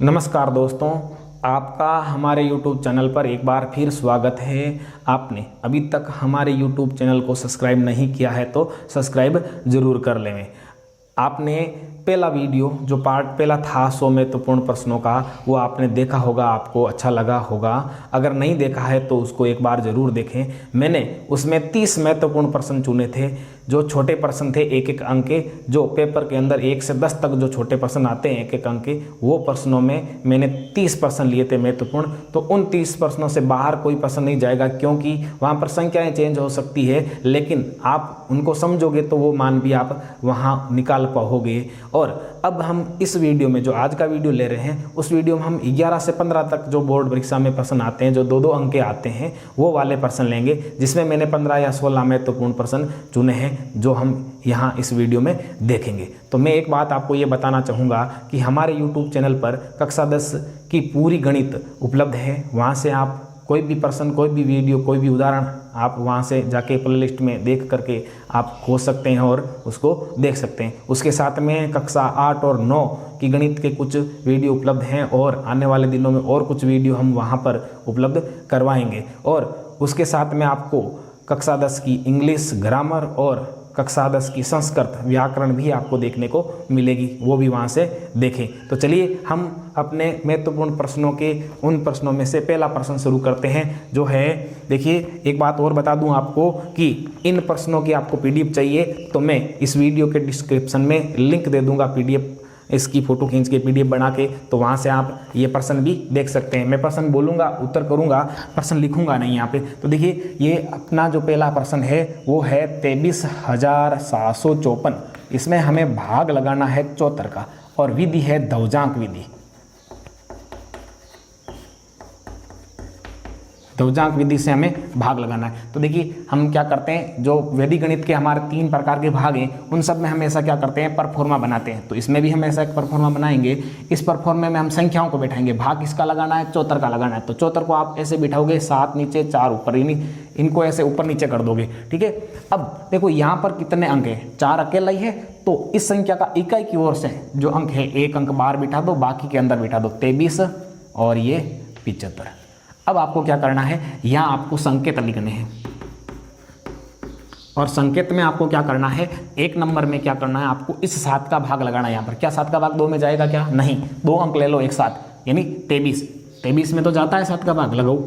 नमस्कार दोस्तों, आपका हमारे YouTube चैनल पर एक बार फिर स्वागत है। आपने अभी तक हमारे YouTube चैनल को सब्सक्राइब नहीं किया है तो सब्सक्राइब ज़रूर कर लें। आपने पहला वीडियो जो पार्ट पहला था 100 महत्वपूर्ण प्रश्नों का, वो आपने देखा होगा, आपको अच्छा लगा होगा। अगर नहीं देखा है तो उसको एक बार ज़रूर देखें। मैंने उसमें 30 महत्वपूर्ण प्रश्न चुने थे, जो छोटे प्रश्न थे, एक एक अंक के, जो पेपर के अंदर 1 से 10 तक जो छोटे प्रश्न आते हैं एक एक अंक के, वो प्रश्नों में मैंने 30 प्रश्न लिए थे महत्वपूर्ण। तो उन 30 प्रश्नों से बाहर कोई प्रश्न नहीं जाएगा, क्योंकि वहाँ पर संख्याएं चेंज हो सकती है, लेकिन आप उनको समझोगे तो वो मान भी आप वहाँ निकाल पाओगे। और अब हम इस वीडियो में जो आज का वीडियो ले रहे हैं, उस वीडियो में हम 11 से 15 तक जो बोर्ड परीक्षा में प्रश्न आते हैं, जो 2-2 अंक के आते हैं, वो वाले प्रश्न लेंगे, जिसमें मैंने 15 या 16 महत्वपूर्ण प्रश्न चुने हैं, जो हम यहाँ इस वीडियो में देखेंगे। तो मैं एक बात आपको ये बताना चाहूँगा कि हमारे YouTube चैनल पर कक्षा 10 की पूरी गणित उपलब्ध है। वहाँ से आप कोई भी प्रश्न, कोई भी वीडियो, कोई भी उदाहरण आप वहाँ से जाके प्लेलिस्ट में देख करके आप खोज सकते हैं और उसको देख सकते हैं। उसके साथ में कक्षा 8 और 9 की गणित के कुछ वीडियो उपलब्ध हैं, और आने वाले दिनों में और कुछ वीडियो हम वहाँ पर उपलब्ध करवाएंगे। और उसके साथ में आपको कक्षा 10 की इंग्लिश ग्रामर और कक्षा 10 की संस्कृत व्याकरण भी आपको देखने को मिलेगी, वो भी वहाँ से देखें। तो चलिए हम अपने महत्वपूर्ण प्रश्नों के उन प्रश्नों में से पहला प्रश्न शुरू करते हैं, जो है, देखिए एक बात और बता दूं आपको कि इन प्रश्नों की आपको PDF चाहिए तो मैं इस वीडियो के डिस्क्रिप्शन में लिंक दे दूंगा, PDF इसकी फ़ोटो खींच के PDF बना के, तो वहाँ से आप ये प्रश्न भी देख सकते हैं। मैं प्रश्न बोलूँगा, उत्तर करूँगा, प्रश्न लिखूँगा नहीं यहाँ पे। तो देखिए ये अपना जो पहला प्रश्न है वो है 23,754। इसमें हमें भाग लगाना है 74 का, और विधि है ध्वजांक विधि। ध्वजांक विधि से हमें भाग लगाना है। तो देखिए हम क्या करते हैं, जो वैदिक गणित के हमारे 3 प्रकार के भाग हैं, उन सब में हम ऐसा क्या करते हैं, परफॉर्मा बनाते हैं। तो इसमें भी हम ऐसा एक परफॉर्मा बनाएंगे। इस परफॉर्मे में हम संख्याओं को बैठाएंगे। भाग किसका लगाना है, 74 का लगाना है। तो 74 को आप ऐसे बिठाओगे, 7 नीचे 4 ऊपर, यानी इनको ऐसे ऊपर नीचे कर दोगे, ठीक है। अब देखो यहाँ पर कितने अंक हैं, 4 अकेला ही है, तो इस संख्या का इकाई की ओर से जो अंक है, एक अंक बाहर बिठा दो, बाकी के अंदर बिठा दो, 23 और ये 75। अब आपको क्या करना है, यहाँ आपको संकेत लिखने हैं, और संकेत में आपको क्या करना है, 1 नंबर में क्या करना है, आपको इस 7 का भाग लगाना है। यहाँ पर क्या 7 का भाग 2 में जाएगा क्या, नहीं, 2 अंक ले लो एक साथ, यानी 23 में तो जाता है 7 का भाग, लगाओ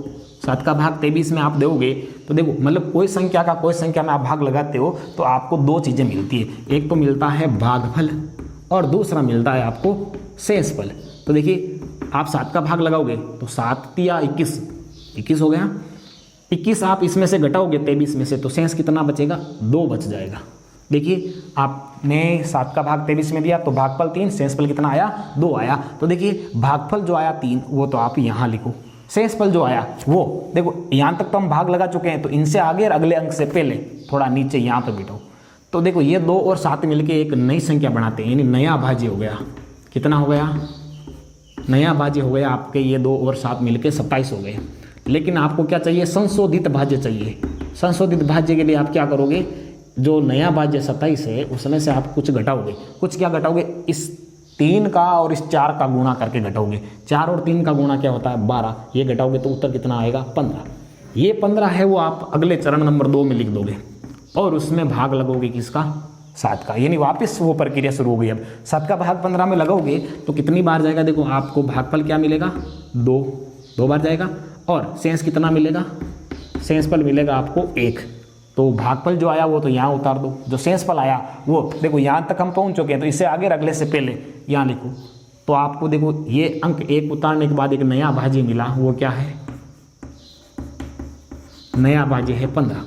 7 का भाग 23 में आप दोगे। तो देखो मतलब कोई संख्या का कोई संख्या में आप भाग लगाते हो तो आपको 2 चीज़ें मिलती है, एक तो मिलता है भागफल और दूसरा मिलता है आपको शेषफल। तो देखिए आप 7 का भाग लगाओगे तो 7 या 21 हो गया। 21 आप इसमें से घटाओगे 23 में से, तो शेष कितना बचेगा, 2 बच जाएगा। देखिए आपने 7 का भाग 23 में दिया तो भागफल 3, शेषफल कितना आया, 2 आया। तो देखिए भागफल जो आया 3, वो तो आप यहाँ लिखो, शेषफल जो आया वो देखो, यहाँ तक तो हम भाग लगा चुके हैं, तो इनसे आगे और अगले अंक से पहले थोड़ा नीचे यहाँ पर बिठाओ। तो देखो ये 2 और 7 मिलकर एक नई संख्या बनाते हैं, यानी नया भाज्य हो गया। कितना हो गया, नया भाज्य हो गया आपके, ये 2 और 7 मिलके 27 हो गए। लेकिन आपको क्या चाहिए, संशोधित भाज्य चाहिए। संशोधित भाज्य के लिए आप क्या करोगे, जो नया भाज्य 27 है उसमें से आप कुछ घटाओगे। कुछ क्या घटाओगे, इस 3 का और इस 4 का गुणा करके घटाओगे। 4 और 3 का गुणा क्या होता है, 12। ये घटाओगे तो उत्तर कितना आएगा, 15। ये 15 है वो आप अगले चरण नंबर 2 में लिख दोगे, और उसमें भाग लगोगे किसका, 7 का, यानी वापस वो प्रक्रिया शुरू हो गई। अब 7 का भाग 15 में लगाओगे तो कितनी बार जाएगा, देखो आपको भागफल क्या मिलेगा, 2 बार जाएगा, और शेष कितना मिलेगा, शेषफल मिलेगा आपको 1। तो भागफल जो आया वो तो यहाँ उतार दो, जो शेषफल आया वो देखो यहाँ तक हम पहुँच चुके हैं, तो इससे आगे अगले से पहले यहाँ लिखो। तो आपको देखो ये अंक 1 उतारने के बाद एक नया भाज्य मिला, वो क्या है, नया भाज्य है 15।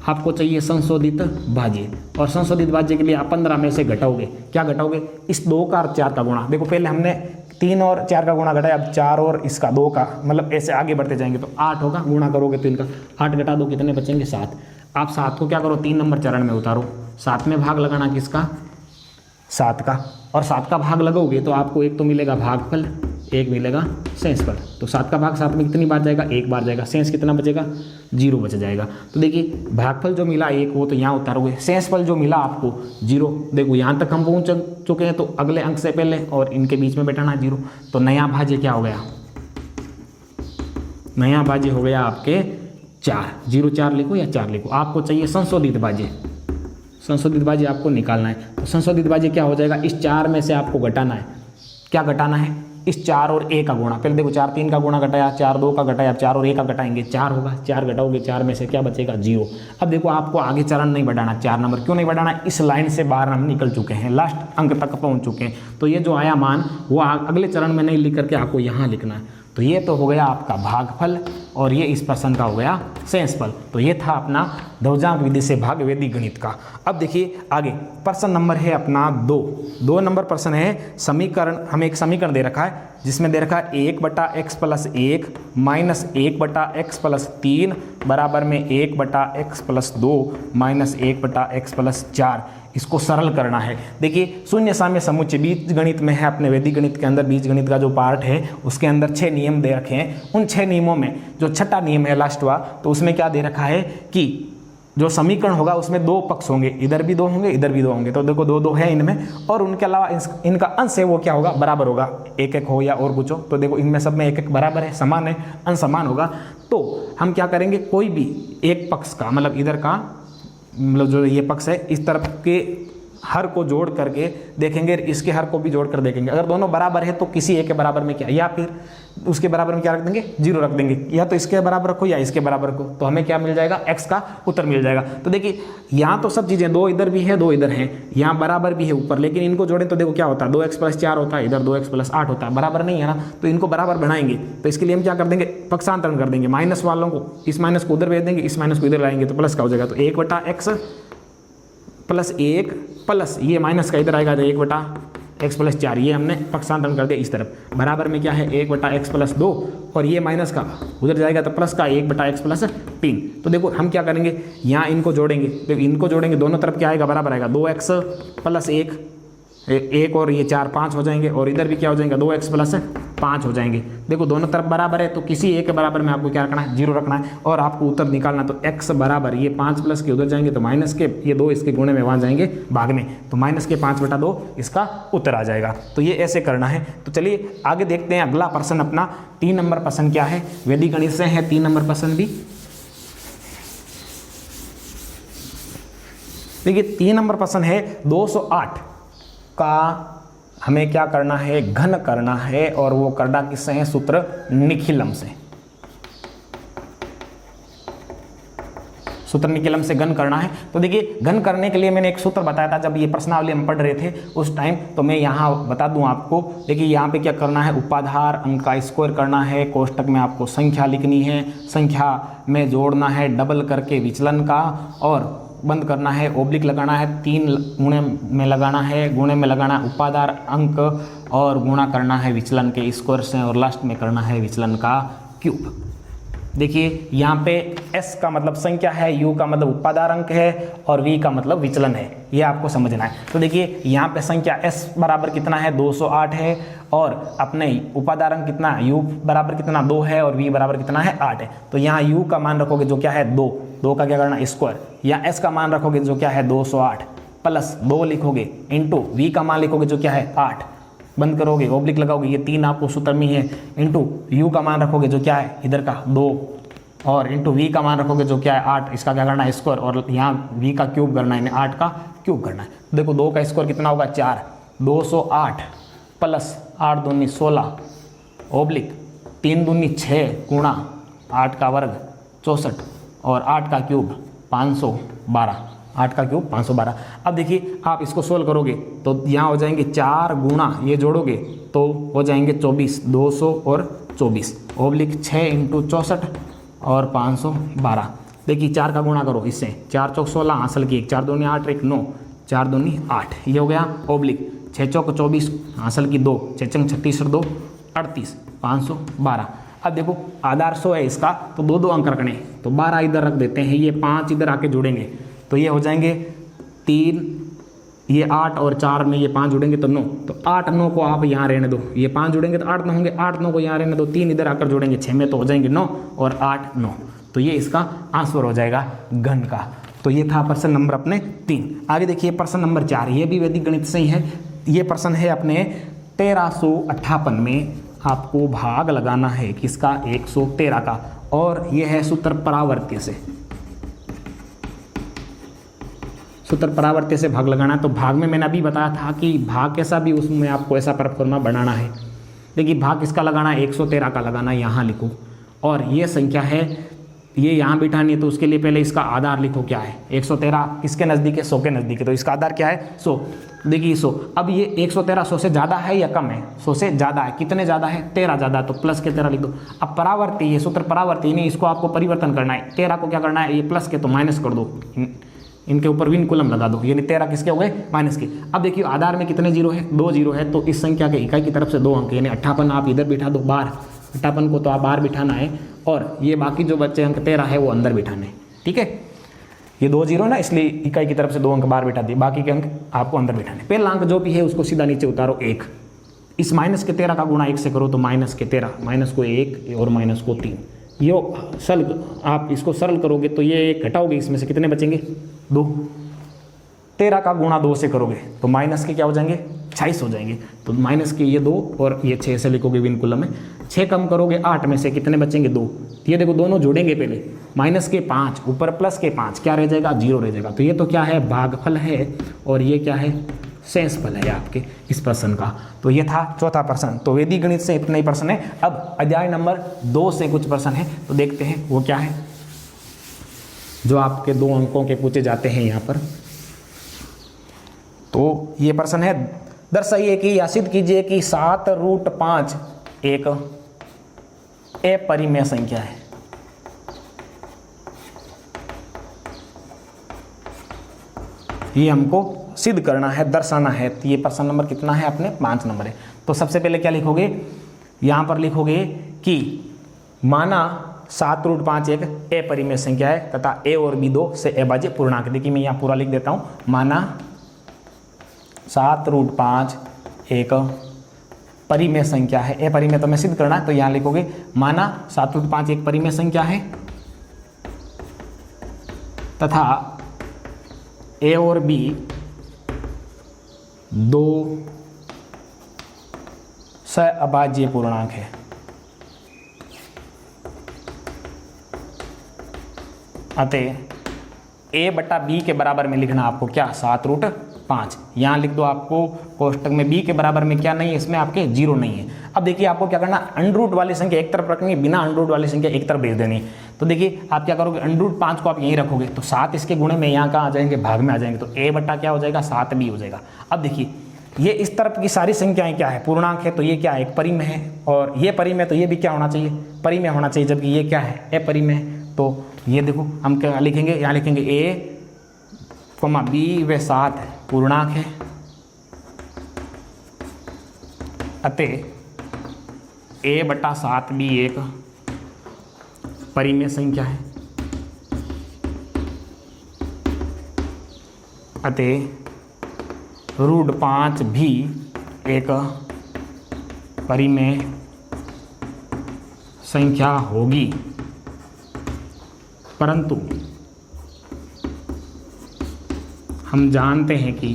आपको चाहिए संशोधित भाज्य, और संशोधित भाज्य के लिए आप 15 में से घटाओगे। क्या घटाओगे, इस 2 का और 4 का गुणा। देखो पहले हमने 3 और 4 का गुणा घटाया, अब 4 और इसका 2 का, मतलब ऐसे आगे बढ़ते जाएंगे तो 8 होगा। गुणा करोगे तो इनका 8 घटा दो, कितने बचेंगे, 7। आप 7 को क्या करो, 3 नंबर चरण में उतारो। 7 में भाग लगाना किसका, 7 का, और 7 का भाग लगाओगे तो आपको एक तो मिलेगा भागफल, 1 मिलेगा शेष पर। तो 7 का भाग 7 में कितनी बार जाएगा, 1 बार जाएगा। शेष कितना बचेगा, 0 बच जाएगा। तो देखिए भागफल जो मिला 1 वो तो यहाँ उतारोगे, शेषफल जो मिला आपको 0। देखो यहाँ तक हम पहुँच चुके हैं, तो अगले अंक से पहले और इनके बीच में बैठाना 0। तो नया भाज्य क्या हो गया, नया भाज्य हो गया आपके 4। 0 4 लिखो या 4 लिखो, आपको चाहिए संशोधित भाज्य। संशोधित भाज्य आपको निकालना है। तो संशोधित भाज्य क्या हो जाएगा, इस 4 में से आपको घटाना है। क्या घटाना है, इस 4 और 1 का गुणा। पहले देखो 4 3 का गुणा घटाया, 4 2 का घटाया, 4 और 1 का घटाएंगे 4 होगा। 4 घटाओगे 4 में से क्या बचेगा, 0। अब देखो आपको आगे चरण नहीं बढ़ाना, 4 नंबर क्यों नहीं बढ़ाना, इस लाइन से बाहर हम निकल चुके हैं, लास्ट अंक तक पहुंच चुके हैं। तो ये जो आया मान वो अगले चरण में नहीं लिख करके आपको यहाँ लिखना है। तो ये तो हो गया आपका भागफल और ये इस प्रश्न का हो गया शेषफल। तो ये था अपना ध्रुवजांक विधि से भाग वैदिक गणित का। अब देखिए आगे प्रश्न नंबर है अपना 2 नंबर प्रश्न है समीकरण। हमें एक समीकरण दे रखा है जिसमें दे रखा है 1/x+1 माइनस 1/x+3 बराबर में 1/x+2 माइनस 1/x+4। इसको सरल करना है। देखिए शून्य साम्य समुच्चय बीज गणित में है, अपने वैदिक गणित के अंदर बीज गणित का जो पार्ट है उसके अंदर 6 नियम दे रखे हैं। उन 6 नियमों में जो छठा नियम है लास्टवा, तो उसमें क्या दे रखा है कि जो समीकरण होगा उसमें 2 पक्ष होंगे, इधर भी 2 होंगे इधर भी 2 होंगे। तो देखो 2 2 है इनमें, और उनके अलावा इनका अंश है वो क्या होगा, बराबर होगा, 1 1 हो या और कुछ हो। तो देखो इनमें सब में 1 1 बराबर है, समान है, अंश समान होगा। तो हम क्या करेंगे, कोई भी एक पक्ष का मतलब इधर का मतलब जो ये पक्ष है इस तरफ के हर को जोड़ करके देखेंगे, इसके हर को भी जोड़ कर देखेंगे। अगर दोनों बराबर है तो किसी एक के बराबर में क्या, या फिर उसके बराबर में क्या रख देंगे, 0 रख देंगे, या तो इसके बराबर रखो या इसके बराबर रखो। तो हमें क्या मिल जाएगा, x का उत्तर मिल जाएगा। तो देखिए यहाँ तो सब चीज़ें 2 इधर भी है 2 इधर हैं, यहाँ बराबर भी है ऊपर, लेकिन इनको जोड़ें तो देखो क्या होता है, 2x+4 होता है, इधर 2x+8 होता है, बराबर नहीं है ना। तो इनको बराबर बनाएंगे तो इसके लिए हम क्या कर देंगे, पक्षांतरण कर देंगे। माइनस वालों को इस माइनस को उधर भेज देंगे, इस माइनस को इधर लाएंगे तो प्लस का हो जाएगा। तो 1/x+1 प्लस ये माइनस का इधर आएगा तो 1/x+4, ये हमने पक्षांतरण कर दिया इस तरफ। बराबर में क्या है 1/x+2 और ये माइनस का उधर जाएगा तो प्लस का 1/x+3। तो देखो हम क्या करेंगे, यहाँ इनको जोड़ेंगे, देखो इनको जोड़ेंगे दोनों तरफ क्या आएगा, बराबर आएगा 2x+1 1 और ये 4 5 हो जाएंगे, और इधर भी क्या हो जाएंगे 2x+5 हो जाएंगे। देखो दोनों तरफ बराबर है तो किसी एक के बराबर में आपको क्या रखना है, 0 रखना है, और आपको उत्तर निकालना। तो x बराबर ये 5 प्लस के उधर जाएंगे तो माइनस के, ये 2 इसके गुणे में वहाँ जाएंगे भाग में, तो माइनस के 5/2 इसका उत्तर आ जाएगा। तो ये ऐसे करना है। तो चलिए आगे देखते हैं अगला प्रश्न अपना 3 नंबर प्रश्न क्या है, वैदिक गणित से है 3 नंबर प्रश्न भी। देखिए 3 नंबर प्रश्न है 208 का हमें क्या करना है, घन करना है, और वो करना किससे है, सूत्र निखिलम से। सूत्र निखिलम से घन करना है। तो देखिए घन करने के लिए मैंने एक सूत्र बताया था जब ये प्रश्नावली हम पढ़ रहे थे उस टाइम, तो मैं यहाँ बता दूं आपको। देखिए यहाँ पे क्या करना है, उपाधार अंक का स्क्वायर करना है, कोष्टक में आपको संख्या लिखनी है, संख्या में जोड़ना है डबल करके विचलन का, और बंद करना है, ओब्लिक लगाना है, 3 गुणे में लगाना है, गुणे में लगाना है उपाधार अंक, और गुणा करना है विचलन के स्क्वायर से, और लास्ट में करना है विचलन का क्यूब। देखिए यहाँ पे s का मतलब संख्या है, u का मतलब उपाधार अंक है, और v का मतलब विचलन है, ये आपको समझना है। तो देखिए यहाँ पे संख्या s बराबर कितना है, 208 है, और अपने उपाधार अंक कितना, u बराबर कितना 2 है, और v बराबर कितना है 8 है। तो यहाँ u का मान रखोगे जो क्या है 2 का क्या करना स्क्वायर, या s का मान रखोगे जो क्या है 208 प्लस 2 लिखोगे इंटू v का मान लिखोगे जो क्या है 8, बंद करोगे ओब्लिक लगाओगे, ये 3 आपको सूत्र में है, इंटू u का मान रखोगे जो क्या है इधर का 2, और इंटू v का मान रखोगे जो क्या है 8, इसका क्या करना है स्क्वायर, और यहाँ v का क्यूब करना है, 8 का क्यूब करना है। तो देखो 2 का स्क्वायर कितना होगा 4, 208 प्लस 8 दूनी 16 ओब्लिक 3 दूनी 6 गुणा 8 का वर्ग 64, और 8 का क्यूब 512, 8 का क्यूब 512। अब देखिए आप इसको सोल्व करोगे तो यहाँ हो जाएंगे 4 गुणा ये जोड़ोगे तो हो जाएंगे 24, 200 और 24 ओब्लिक 6 इंटू 64 और 512। देखिए 4 का गुणा करो इससे, 4 चौक 16 हासिल की 1, 4 दूनी 8 1 9, 4 दूनी 8, ये हो गया ओब्लिक 6 चौक 24 हासिल की 2, 6 चंग 36 और 2 38, 512। अब देखो आधार 100 है इसका, तो 2 अंक रखने, तो 12 इधर रख देते हैं, ये 5 इधर आके जोड़ेंगे तो ये हो जाएंगे 3 ये 8 और 4 में ये 5 जुड़ेंगे तो 9, तो 8 9 को आप यहाँ रहने दो, ये 5 जुड़ेंगे तो 8 9 होंगे, 8 9 को यहाँ रहने दो, 3 इधर आकर जोड़ेंगे 6 में तो हो जाएंगे 9 और 8 9, तो ये इसका आंसर हो जाएगा घन का। तो ये था प्रश्न नंबर अपने 3। आगे देखिए प्रश्न नंबर 4, ये भी वैदिक गणित से ही है। ये प्रश्न है अपने 1358 में, आपको भाग लगाना है किसका 113 का, और ये है सूत्र परावर्त्य से, सूत्र परावर्त्य से भाग लगाना है। तो भाग में मैंने अभी बताया था कि भाग कैसा भी उसमें आपको ऐसा परफॉर्मा बनाना है। देखिए भाग किसका लगाना है 113 का लगाना है, यहाँ लिखो, और ये संख्या है ये यहाँ बिठानी है, तो उसके लिए पहले इसका आधार लिखो क्या है 113 किसके नज़दीक है 100 के नज़दीक है, तो इसका आधार क्या है 100। देखिए 100, अब ये 113 100 से ज़्यादा है या कम है 100 से ज़्यादा है, कितने ज़्यादा है 13 ज़्यादा है, तो प्लस के 13 लिख दो। अब परावर्ती ये सूत्र परावर्ती नहीं, इसको आपको परिवर्तन करना है, 13 को क्या करना है ये प्लस के तो माइनस कर दो, इनके ऊपर विनकुलम लगा दो, यानी 13 किसके हो गए माइनस के। अब देखिए आधार में कितने जीरो है 2 जीरो है, तो इस संख्या के इकाई की तरफ से 2 अंक, यानी 58 आप इधर बिठा दो बाहर, 58 को तो आप बाहर बिठाना है, और ये बाकी जो बच्चे अंक 13 है वो अंदर बिठाने, ठीक है। ये 2 जीरो ना, इसलिए इकाई की तरफ से 2 अंक बाहर बिठा दिए, बाकी के अंक आपको अंदर बिठाने। पहला अंक जो भी है उसको सीधा नीचे उतारो 1, इस माइनस के 13 का गुणा 1 से करो तो माइनस के 13, माइनस को 1 और माइनस को 3, ये सरल आप इसको सरल करोगे तो ये घटाओगे, इसमें से कितने बचेंगे 2, 13 का गुणा 2 से करोगे तो माइनस के क्या हो जाएंगे 26 हो जाएंगे, तो माइनस के ये 2 और ये 6 से लिखोगे विनकुलम में, 6 कम करोगे 8 में से कितने बचेंगे 2, ये देखो दोनों जोड़ेंगे पहले, माइनस के 5 ऊपर प्लस के 5 क्या रह जाएगा 0 रह जाएगा, तो ये तो क्या है भागफल है और ये क्या है शेषफल है आपके इस प्रश्न का। तो ये था चौथा प्रश्न। तो वैदिक गणित से इतना ही प्रश्न है। अब अध्याय नंबर 2 से कुछ प्रश्न है, तो देखते हैं वो क्या है जो आपके 2 अंकों के पूछे जाते हैं यहाँ पर। तो ये प्रश्न है, दर्शाइए कि या सिद्ध कीजिए कि 7√5 एक अपरिमेय संख्या है। ये हमको सिद्ध करना है, दर्शाना है। तो ये प्रश्न नंबर कितना है अपने 5 नंबर है। तो सबसे पहले क्या लिखोगे, यहाँ पर लिखोगे कि माना 7√5 एक अपरिमेय संख्या है तथा a और b 2 से अभाज्य पूर्णांक। देखिए मैं यहाँ पूरा लिख देता हूँ, माना 7√5 एक परिमेय संख्या है, अपरिमेय तो मैं सिद्ध करना है, तो यहाँ लिखोगे माना 7√5 एक परिमेय संख्या है तथा a और b 2 सहअभाज्य पूर्णांक है। अतः a बटा b के बराबर में लिखना आपको क्या 7√5। यहाँ लिख दो, आपको कोष्टक में b के बराबर में क्या नहीं है, इसमें आपके 0 नहीं है। अब देखिए आपको क्या करना, अंडर वाली संख्या एक तरफ रखनी है, बिना अंडर वाली संख्या एक तरफ भेज देनी है। तो देखिए आप क्या करोगे, अंडर को आप यहीं रखोगे तो 7 इसके गुणे में यहाँ कहाँ आ जाएंगे, भाग में आ जाएंगे, तो a बटा क्या हो जाएगा 7b हो जाएगा। अब देखिए ये इस तरफ की सारी संख्याएं क्या है, पूर्णांक है, तो ये क्या है एक परिमेय है, और ये परिमेय तो ये भी क्या होना चाहिए परिमेय होना चाहिए, जबकि ये क्या है अपरिमेय है। तो ये देखो हम क्या लिखेंगे, यहाँ लिखेंगे a, b व 7 पूर्णांक है, अतः a बटा 7b एक परिमेय संख्या है, अतः √5 भी एक परिमेय संख्या होगी, परंतु हम जानते हैं कि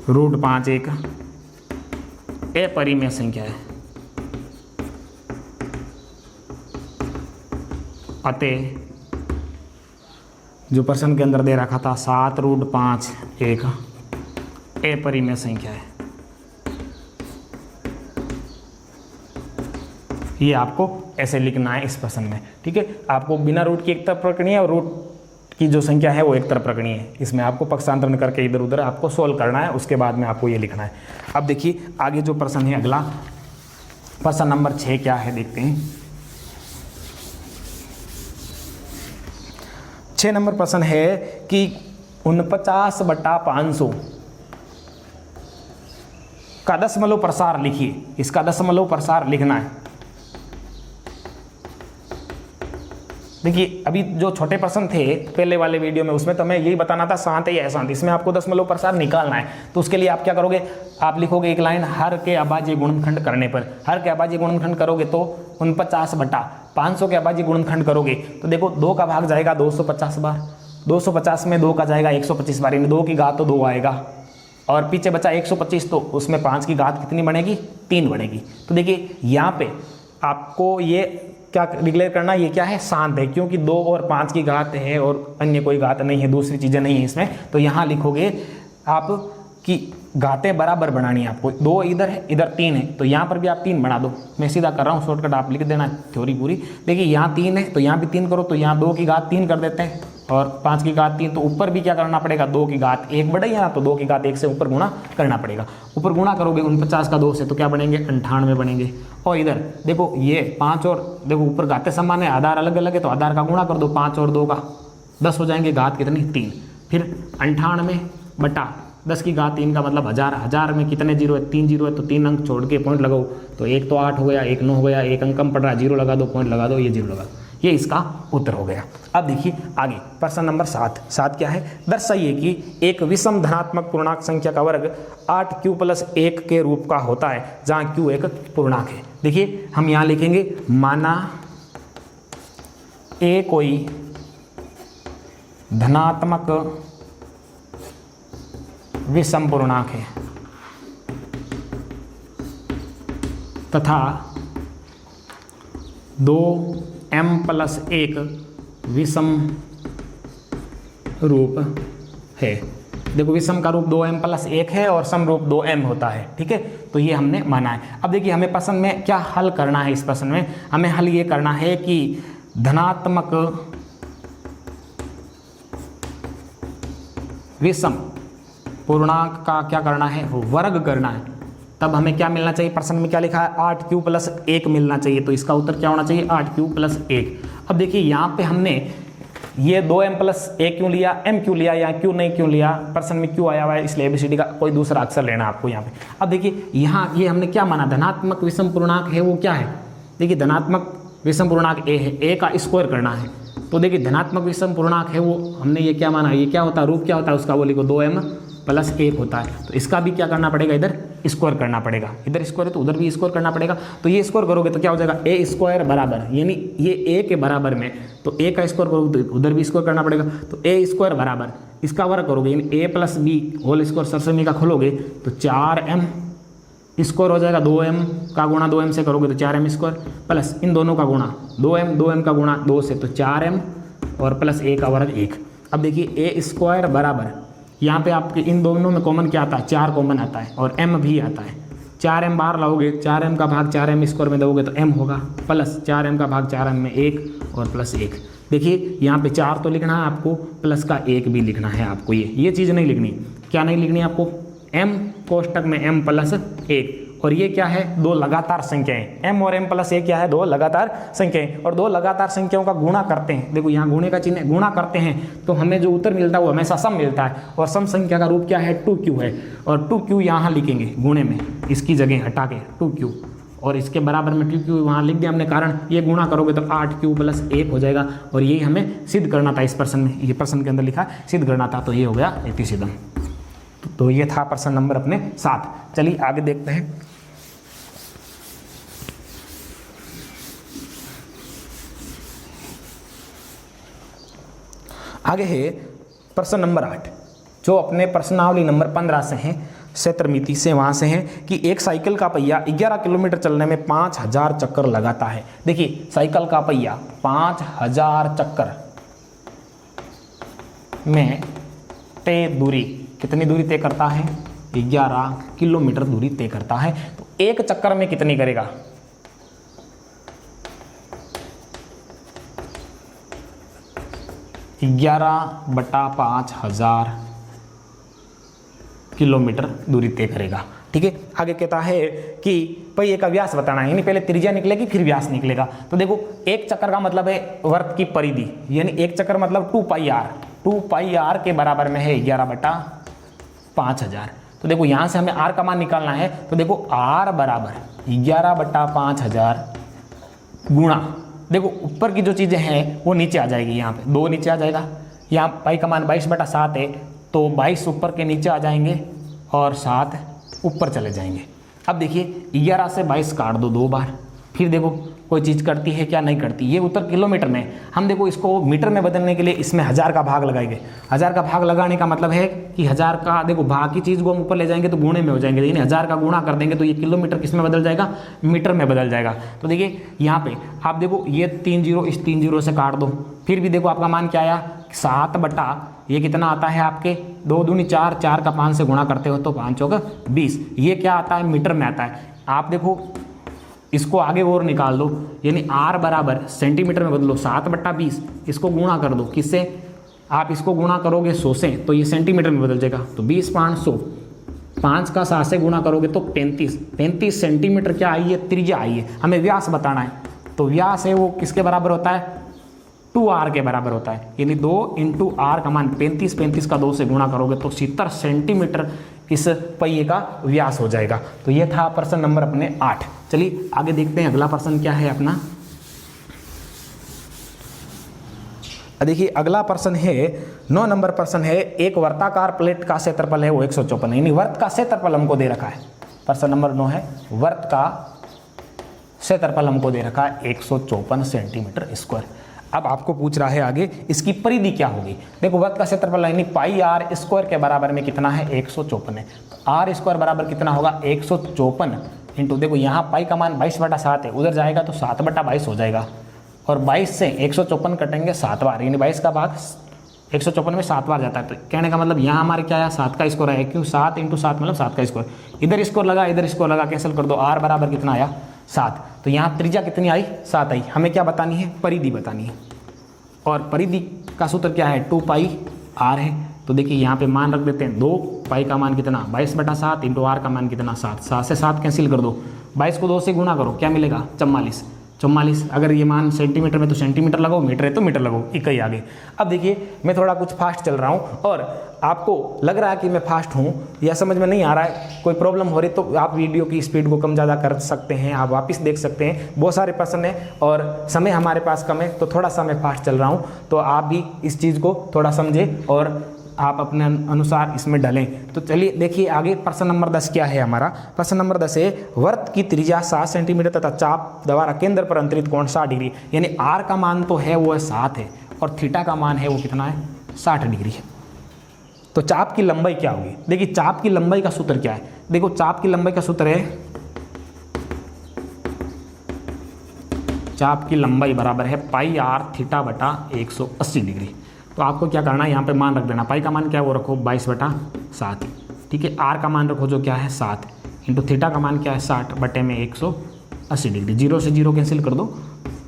√5 एक अपरिमेय संख्या है, अतः जो प्रश्न के अंदर दे रखा था 7√5 एक अपरिमेय संख्या है, ये आपको ऐसे लिखना है इस प्रश्न में। ठीक है, आपको बिना रूट की एक तरफ रखनी है और रूट की जो संख्या है वो एक तरफ रखनी है। इसमें आपको पक्षांतरण करके इधर उधर आपको सोल्व करना है, उसके बाद में आपको ये लिखना है। अब देखिए आगे जो प्रश्न है अगला, प्रश्न नंबर 6 क्या है देखते हैं। 6 नंबर प्रश्न है कि 49/500 का दशमलव प्रसार लिखिए। इसका दशमलव प्रसार लिखना है। देखिए अभी जो छोटे प्रश्न थे पहले वाले वीडियो में, उसमें तो मैं यही बताना था शांत है या अशांत, इसमें आपको दशमलव प्रसार निकालना है। तो उसके लिए आप क्या करोगे, आप लिखोगे एक लाइन, हर के अभाज्य गुणनखंड करने पर, हर के अभाज्य गुणनखंड करोगे तो 49/500 के अभाज्य गुणनखंड करोगे तो देखो 2 का भाग जाएगा 250 बार, 250 में 2 का जाएगा 125 बार, इन 2 की घात तो 2 आएगा, और पीछे बचा 125, तो उसमें 5 की घात कितनी बढ़ेगी, 3 बढ़ेगी। तो देखिए यहाँ पे आपको ये क्या डिक्लेयर करना, ये क्या है, शांत है, क्योंकि 2 और 5 की घात है और अन्य कोई घात नहीं है, दूसरी चीज़ें नहीं है इसमें। तो यहाँ लिखोगे आप कि घातें बराबर बनानी है आपको, 2 इधर है, इधर 3 है, तो यहाँ पर भी आप 3 बना दो। मैं सीधा कर रहा हूँ, शॉर्टकट आप लिख देना थ्योरी पूरी। देखिए यहाँ 3 है तो यहाँ भी 3 करो, तो यहाँ 2 की घात 3 कर देते हैं और 5 की घात 3, तो ऊपर भी क्या करना पड़ेगा, 2 की घात 1 बढ़ेगी ना, तो 2 की घात 1 से ऊपर गुणा करना पड़ेगा। ऊपर गुणा करोगे 49 का 2 से तो क्या बनेंगे, 98 बनेंगे। और इधर देखो ये 5 और देखो ऊपर घातें समान है, आधार अलग अलग है, तो आधार का गुणा कर दो, 5 और 2 का 10 हो जाएंगे, घात कितनी, 3। फिर 98/10 की घात 3 का मतलब 1000, 1000 में कितने जीरो है, 3 जीरो है, तो 3 अंक छोड़ के पॉइंट लगाओ, तो 1 तो 8 हो गया, 1 9 हो गया, 1 अंक कम पड़ रहा है, 0 लगा दो, पॉइंट लगा दो, ये 0 लगा दो, ये इसका उत्तर हो गया। अब देखिए आगे प्रश्न नंबर 7 क्या है, दर्शाइए कि एक विषम धनात्मक पूर्णांक संख्या का वर्ग 8q+1 के रूप का होता है जहाँ q एक पूर्णांक है। देखिए हम यहाँ लिखेंगे, माना a कोई धनात्मक विषम पूर्णांक है तथा 2m+1 विषम रूप है। देखो विषम का रूप 2m+1 है और सम रूप 2m होता है, ठीक है, तो ये हमने माना है। अब देखिए हमें प्रश्न में क्या हल करना है, इस प्रश्न में हमें हल ये करना है कि धनात्मक विषम पूर्णांक का क्या करना है, वर्ग करना है। तब हमें क्या मिलना चाहिए, प्रश्न में क्या लिखा है, 8q+1 मिलना चाहिए, तो इसका उत्तर क्या होना चाहिए, 8q+1। अब देखिए यहाँ पे हमने ये 2m+1 क्यों लिया, m क्यों लिया या q नहीं क्यों लिया, प्रश्न में क्यों आया हुआ है, इसलिए ABCD का कोई दूसरा अक्षर लेना आपको यहाँ पे। अब देखिए यहाँ ये हमने क्या माना, धनात्मक विषम पूर्णांक है वो क्या है, देखिए धनात्मक विषम पूर्णांक a है, a का स्क्वायर करना है। तो देखिए धनात्मक विषम पूर्णांक है वो हमने ये क्या माना, ये क्या होता है, रूप क्या होता है उसका, वो लिखो 2m+1 होता है। तो इसका भी क्या करना पड़ेगा, इधर स्क्वायर करना पड़ेगा, इधर स्क्वायर है तो उधर भी स्क्वायर करना पड़ेगा। तो ये स्क्वायर करोगे तो क्या हो जाएगा, a² बराबर, यानी ये a के बराबर में, तो a का स्क्वायर करोगे तो उधर भी स्क्वायर करना पड़ेगा, तो a² बराबर इसका वर्ग करोगे यानी a+b होल स्क्वायर सरसमी का खोलोगे तो 4m स्क्वायर हो जाएगा, 2m का गुणा 2m से करोगे तो 4m² प्लस इन दोनों का गुणा 2m का गुणा 2 से तो 4m और प्लस a का वर्ग 1। अब देखिए a² बराबर यहाँ पे आपके इन दोनों में कॉमन क्या आता है, 4 कॉमन आता है और m भी आता है। 4m बाहर लाओगे, 4m का भाग 4m² में दोगे तो m होगा, प्लस 4m का भाग 4m में 1 और प्लस 1। देखिए यहाँ पे 4 तो लिखना है आपको, प्लस का 1 भी लिखना है आपको, ये चीज़ नहीं लिखनी, क्या नहीं लिखनी आपको, m कोष्टक में m+1, और ये क्या है, 2 लगातार संख्याएं, m और m+1 क्या है, 2 लगातार संख्याएं, और 2 लगातार संख्याओं का गुणा करते हैं। देखो यहाँ गुणे का चिन्ह, गुणा करते हैं तो हमें जो उत्तर मिलता है वो हमेशा सम मिलता है, और सम संख्या का रूप क्या है, 2q है, और 2q यहाँ लिखेंगे गुणे में, इसकी जगह हटा के 2q, और इसके बराबर में 2q वहाँ लिख दिया हमने, कारण ये गुणा करोगे तो 8q+1 हो जाएगा, और यही हमें सिद्ध करना था इस प्रश्न में, ये प्रश्न के अंदर लिखा सिद्ध करना था, तो ये हो गया इतिसिद्धम। तो ये था प्रश्न नंबर अपने 7। चलिए आगे देखते हैं। आगे है प्रश्न नंबर 8, जो अपने प्रश्नावली नंबर 15 से हैं, क्षेत्रमिति से वहाँ से हैं कि एक साइकिल का पहिया 11 किलोमीटर चलने में 5000 चक्कर लगाता है। देखिए साइकिल का पहिया 5000 चक्कर में तय दूरी, कितनी दूरी तय करता है, 11 किलोमीटर दूरी तय करता है। तो एक चक्कर में कितनी करेगा, 11/5000 किलोमीटर दूरी तय करेगा, ठीक है। आगे कहता है कि पहिए का व्यास बताना है, यानी पहले त्रिज्या निकलेगी फिर व्यास निकलेगा। तो देखो एक चक्कर का मतलब है वर्त की परिधि, यानी एक चक्कर मतलब 2πr के बराबर में है 11/5000। तो देखो यहाँ से हमें r का मान निकालना है, तो देखो r बराबर 11/5000 गुणा देखो ऊपर की जो चीज़ें हैं वो नीचे आ जाएगी, यहाँ पे 2 नीचे आ जाएगा, यहाँ पाई का मान 22/7 है तो 22 ऊपर के नीचे आ जाएंगे और 7 ऊपर चले जाएंगे। अब देखिए 11 से 22 काट दो 2 बार, फिर देखो कोई चीज़ करती है क्या, नहीं करती। ये उत्तर किलोमीटर में, हम देखो इसको मीटर में बदलने के लिए इसमें 1000 का भाग लगाएंगे। 1000 का भाग लगाने का मतलब है कि 1000 का, देखो भाग की चीज़ को हम ऊपर ले जाएंगे तो गुणे में हो जाएंगे, यानी 1000 का गुणा कर देंगे तो ये किलोमीटर किस में बदल जाएगा, मीटर में बदल जाएगा। तो देखिए यहाँ पे आप देखो ये 3 0 इस 3 0 से काट दो, फिर भी देखो आपका मान क्या आया, 7 बटा ये कितना आता है आपके 2 दूनी 4, 4 का 5 से गुणा करते हो तो 5 चौका 20, ये क्या आता है, मीटर में आता है। आप देखो इसको आगे और निकाल दो, यानी r बराबर सेंटीमीटर में बदलो 7/20, इसको गुणा कर दो किससे, आप इसको गुणा करोगे 100 से तो ये सेंटीमीटर में बदल जाएगा, तो 20 5 100, 5 का 7 से गुणा करोगे तो 35 सेंटीमीटर क्या आई है, त्रिज्या आई है। हमें व्यास बताना है, तो व्यास है वो किसके बराबर होता है, 2r के बराबर होता है, यानी 2 × r का मान 35 का 2 से गुणा करोगे तो 70 सेंटीमीटर इस पहिए का व्यास हो जाएगा। तो ये था प्रश्न नंबर अपने 8। चलिए आगे देखते हैं अगला प्रश्न क्या है अपना। देखिए अगला प्रश्न है 9 नंबर प्रश्न है, एक वर्ताकार प्लेट का क्षेत्रफल है वो 154, यानी वर्त का क्षेत्रफल हमको दे रखा है। प्रश्न नंबर 9 है, वर्त का क्षेत्रफल हमको दे रखा है 154 सेंटीमीटर स्क्वायर। अब आपको पूछ रहा है आगे इसकी परिधि क्या होगी। देखो वर्त का क्षेत्रफल यानी पाई r स्क्वायर के बराबर में कितना है, 154 है, r स्क्वायर बराबर कितना होगा 154 इंटू, देखो यहाँ पाई का मान 22/7 है, उधर जाएगा तो 7/22 हो जाएगा, और 22 से 154 कटेंगे 7 बार, यानी 22 का भाग 154 में 7 बार जाता है। तो कहने का मतलब यहाँ हमारे क्या आया, 7 का स्क्वायर है, क्यों 7 × 7 मतलब 7 का स्क्वायर, इधर स्क्वायर लगा इधर स्क्वायर लगा, कैंसिल कर दो, r बराबर कितना आया 7। तो यहाँ त्रिज्या कितनी आई, 7 आई। हमें क्या बतानी है, परिधि बतानी है, और परिधि का सूत्र क्या है, 2πr है। तो देखिए यहाँ पे मान रख देते हैं 2, पाई का मान कितना 22/7 इंटू r का मान कितना 7, 7 से 7 कैंसिल कर दो, 22 को 2 से गुणा करो क्या मिलेगा 44। अगर ये मान सेंटीमीटर में तो सेंटीमीटर लगाओ, मीटर है तो मीटर लगाओ, इकाई आगे। अब देखिए मैं थोड़ा कुछ फास्ट चल रहा हूँ और आपको लग रहा है कि मैं फास्ट हूँ या समझ में नहीं आ रहा है, कोई प्रॉब्लम हो रही तो आप वीडियो की स्पीड को कम ज़्यादा कर सकते हैं, आप वापस देख सकते हैं। बहुत सारे प्रश्न हैं और समय हमारे पास कम है तो थोड़ा सा मैं फास्ट चल रहा हूँ, तो आप भी इस चीज़ को थोड़ा समझें और आप अपने अनुसार इसमें डालें। तो चलिए देखिए आगे प्रश्न नंबर 10 क्या है हमारा। प्रश्न नंबर 10 है, वर्त की त्रिज्या 7 सेंटीमीटर तथा चाप द्वारा केंद्र पर अंतरित कोण 60 डिग्री, यानी r का मान तो है वो 7 है और थीटा का मान है वो कितना है 60 डिग्री है। तो चाप की लंबाई क्या होगी, देखिए चाप की लंबाई का सूत्र क्या है, देखो चाप की लंबाई का सूत्र है, चाप की लंबाई बराबर है पाई r थीटा बटा 180 डिग्री। तो आपको क्या करना है, यहाँ पे मान रख देना, पाई का मान क्या है वो रखो 22/7, ठीक है, r का मान रखो जो क्या है 7 इंटू थीटा का मान क्या है 60 बटे में 180 डिग्री। 0 से 0 कैंसिल कर दो,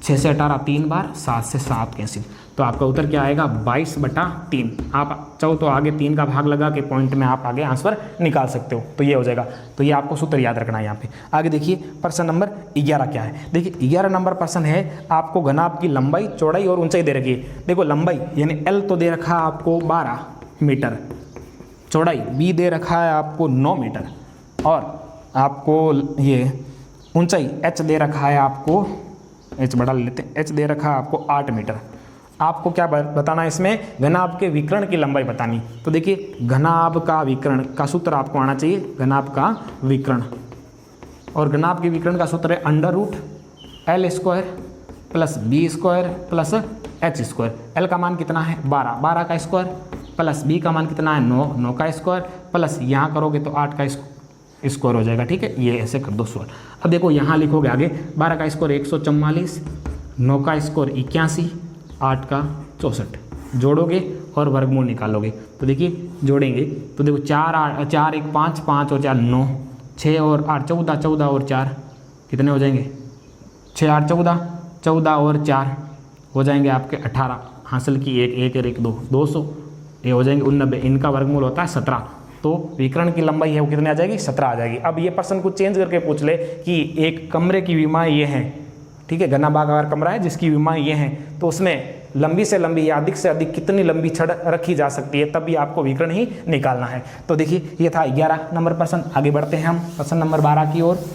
6 से 18 3 बार, 7 से 7 कैंसिल, तो आपका उत्तर क्या आएगा 22/3। आप चाहो तो आगे 3 का भाग लगा के पॉइंट में आप आगे आंसर निकाल सकते हो, तो ये हो जाएगा। तो ये आपको सूत्र याद रखना है यहाँ पे। आगे देखिए प्रश्न नंबर 11 क्या है। देखिए 11 नंबर प्रश्न है, आपको घनाभ की लंबाई चौड़ाई और ऊंचाई दे रखी है। देखो लंबाई यानी L तो दे रखा है आपको 12 मीटर, चौड़ाई B दे रखा है आपको 9 मीटर, और आपको ये ऊंचाई H दे रखा है आपको, H बढ़ा लेते हैं, H दे रखा है आपको 8 मीटर। आपको क्या बताना है इसमें, घनाभ के विकर्ण की लंबाई बतानी। तो देखिए घनाभ का विकर्ण का सूत्र आपको आना चाहिए, घनाभ का विकर्ण, और घनाभ के विकर्ण का सूत्र है √L² plus B² plus H²। L का मान कितना है 12, 12 का स्क्वायर प्लस B का मान कितना है 9, 9 का स्क्वायर प्लस यहाँ करोगे तो 8 का स्क्वायर हो जाएगा, ठीक है, ये ऐसे कर दो सॉल्व। अब देखो यहाँ लिखोगे आगे 12 का स्क्वायर 144, 9 का स्क्वायर 81, 8 का 64, जोड़ोगे और वर्गमूल निकालोगे। तो देखिए जोड़ेंगे तो देखो 4 1 5, 5 और 4 9, 6 और 8 14, 14 और 4 कितने हो जाएंगे 6 8 14, 14 और 4 हो जाएंगे आपके 18, हासिल की 1 1 1 2 200, ये हो जाएंगे 89, इनका वर्गमूल होता है 17। तो विकर्ण की लंबाई है वो कितने आ जाएगी 17 आ जाएगी। अब ये प्रश्न को चेंज करके पूछ ले कि एक कमरे की विमाएँ ये हैं, ठीक है, घनाभागाकार कमरा है जिसकी विमाएँ ये हैं, तो उसमें लंबी से लंबी या अधिक से अधिक कितनी लंबी छड़ रखी जा सकती है, तब भी आपको विकर्ण ही निकालना है। तो देखिए ये था 11 नंबर प्रश्न। आगे बढ़ते हैं हम प्रश्न नंबर 12 की ओर।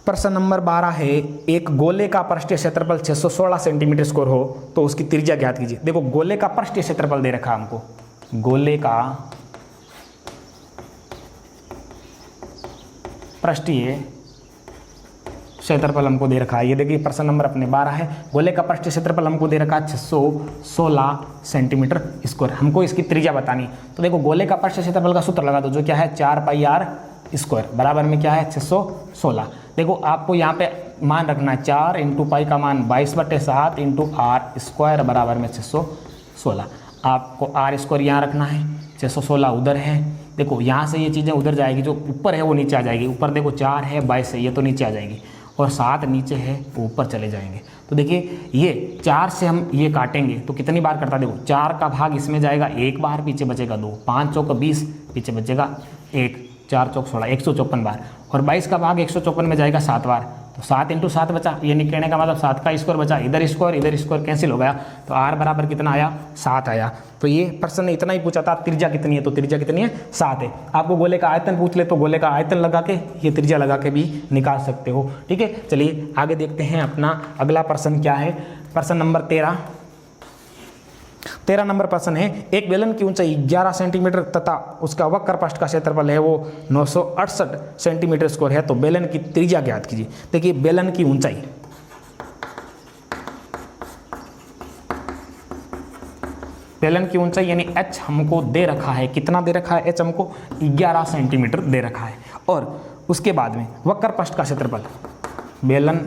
प्रश्न नंबर 12 है, एक गोले का पृष्ठीय क्षेत्रफल 616 सेंटीमीटर स्क्वायर हो तो उसकी त्रिज्या ज्ञात कीजिए। देखो गोले का पृष्ठीय क्षेत्रफल दे रखा हमको, गोले का पृष्ठीय क्षेत्रफल हमको दे रखा है। ये देखिए प्रश्न नंबर अपने 12 है, गोले का पृष्ठीय क्षेत्रफल हमको दे रखा है 616 सेंटीमीटर स्क्वायर। हमको इसकी त्रिज्या बतानी। तो देखो गोले का पृष्ठीय क्षेत्रफल का सूत्र लगा दो, जो क्या है 4 पाई r स्क्वायर बराबर में क्या है 616। देखो आपको यहाँ पे मान रखना है 4 इंटू पाई का मान 22/7 इंटू r स्क्वायर बराबर में 616। आपको r स्क्वायर यहाँ रखना है, 616 उधर है। देखो यहाँ से ये चीज़ें उधर जाएगी, जो ऊपर है वो नीचे आ जाएगी। ऊपर देखो 4 है 22 है, ये तो नीचे आ जाएगी, और 7 नीचे है वो ऊपर चले जाएंगे। तो देखिए ये 4 से हम ये काटेंगे तो कितनी बार करता, देखो 4 का भाग इसमें जाएगा 1 बार, पीछे बचेगा 2, 5 चौक 20, पीछे बचेगा 1, 4 चौक 16, 154 बार, और 22 का भाग 154 में जाएगा 7 बार। तो 7 इंटू 7 बचा, ये कहने का मतलब 7 का स्क्वायर बचा, इधर स्क्वायर कैंसिल हो गया, तो r बराबर कितना आया 7 आया। तो ये प्रश्न ने इतना ही पूछा था, त्रिज्या कितनी है, तो त्रिज्या कितनी है 7 है। आपको गोले का आयतन पूछ ले तो गोले का आयतन लगा के ये त्रिज्या लगा के भी निकाल सकते हो। ठीक है, चलिए आगे देखते हैं अपना अगला प्रश्न क्या है। प्रश्न नंबर 13 नंबर प्रश्न है, एक बेलन की ऊंचाई 11 सेंटीमीटर तथा उसका वक्र पृष्ठ का क्षेत्रफल है वो 968 सेंटीमीटर स्क्वायर है, तो बेलन की त्रिज्या ज्ञात कीजिए। देखिए बेलन की ऊंचाई, बेलन की ऊंचाई यानी h हमको दे रखा है, कितना दे रखा है, h हमको 11 सेंटीमीटर दे रखा है, और उसके बाद में वक्र पृष्ठ का क्षेत्रफल, बेलन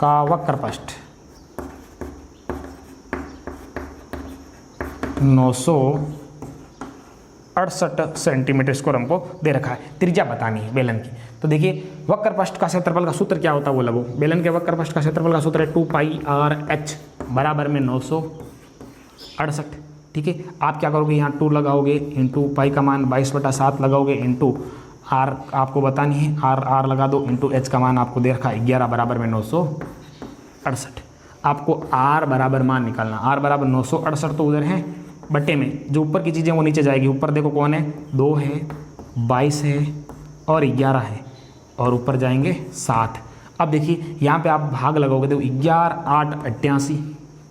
का वक्र पृष्ठ 968 सेंटीमीटर स्क्वायर हमको दे रखा है। त्रिज्या बतानी है बेलन की। तो देखिए वक्र पृष्ठ का क्षेत्रफल का सूत्र क्या होता है वो लगो। बेलन के वक्र पृष्ठ का क्षेत्रफल का सूत्र है 2 पाई r h बराबर में 968। ठीक है, आप क्या करोगे, यहाँ 2 लगाओगे, इंटू पाई का मान 22/7 लगाओगे, इंटू r आपको बतानी है, r लगा दो, इंटू h का मान आपको दे रखा है 11 बराबर में 968। आपको r बराबर मान निकालना, r बराबर 968 तो उधर है बट्टे में, जो ऊपर की चीज़ें वो नीचे जाएगी। ऊपर देखो कौन है, 2 है, 22 है और 11 है, और ऊपर जाएंगे 7। अब देखिए यहाँ पे आप भाग लगाओगे, देखो 11 8 88,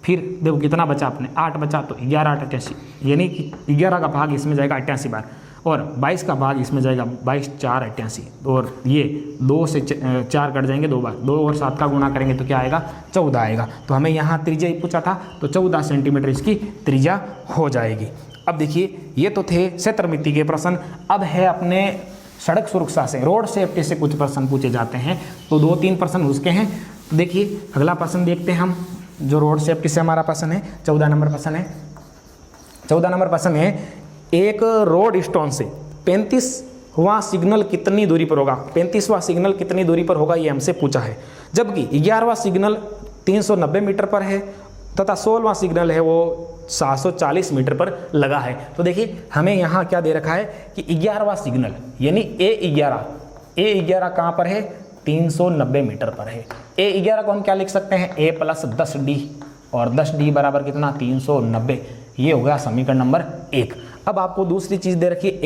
फिर देखो कितना बचा अपने 8 बचा, तो 11 8 88, यानी कि 11 का भाग इसमें जाएगा 88 बार, और 22 का भाग इसमें जाएगा 22 4 88, और ये 2 से 4 कट जाएंगे 2 बार, 2 और 7 का गुणा करेंगे तो क्या आएगा 14 आएगा। तो हमें यहाँ त्रिज्या ही पूछा था, तो 14 सेंटीमीटर इसकी त्रिज्या हो जाएगी। अब देखिए ये तो थे क्षेत्रमिति के प्रश्न। अब है अपने सड़क सुरक्षा से, रोड सेफ्टी से कुछ प्रश्न पूछे जाते हैं, तो 2-3 प्रश्न उसके हैं। देखिए अगला प्रश्न देखते हैं हम, जो रोड सेफ्टी से हमारा प्रश्न है 14 नंबर प्रश्न है। 14 नंबर प्रश्न है, एक रोड स्टोन से 35वां सिग्नल कितनी दूरी पर होगा। 35वां सिग्नल कितनी दूरी पर होगा ये हमसे पूछा है, जबकि 11वां सिग्नल 390 मीटर पर है तथा 16वां सिग्नल है वो 740 मीटर पर लगा है। तो देखिए हमें यहाँ क्या दे रखा है कि 11वां सिग्नल यानी A11 कहाँ पर है, 390 मीटर पर है। A11 को हम क्या लिख सकते हैं, A + 10D, और 10D बराबर कितना 390। ये हो गया समीकरण नंबर 1। अब आपको दूसरी चीज़ दे रखी है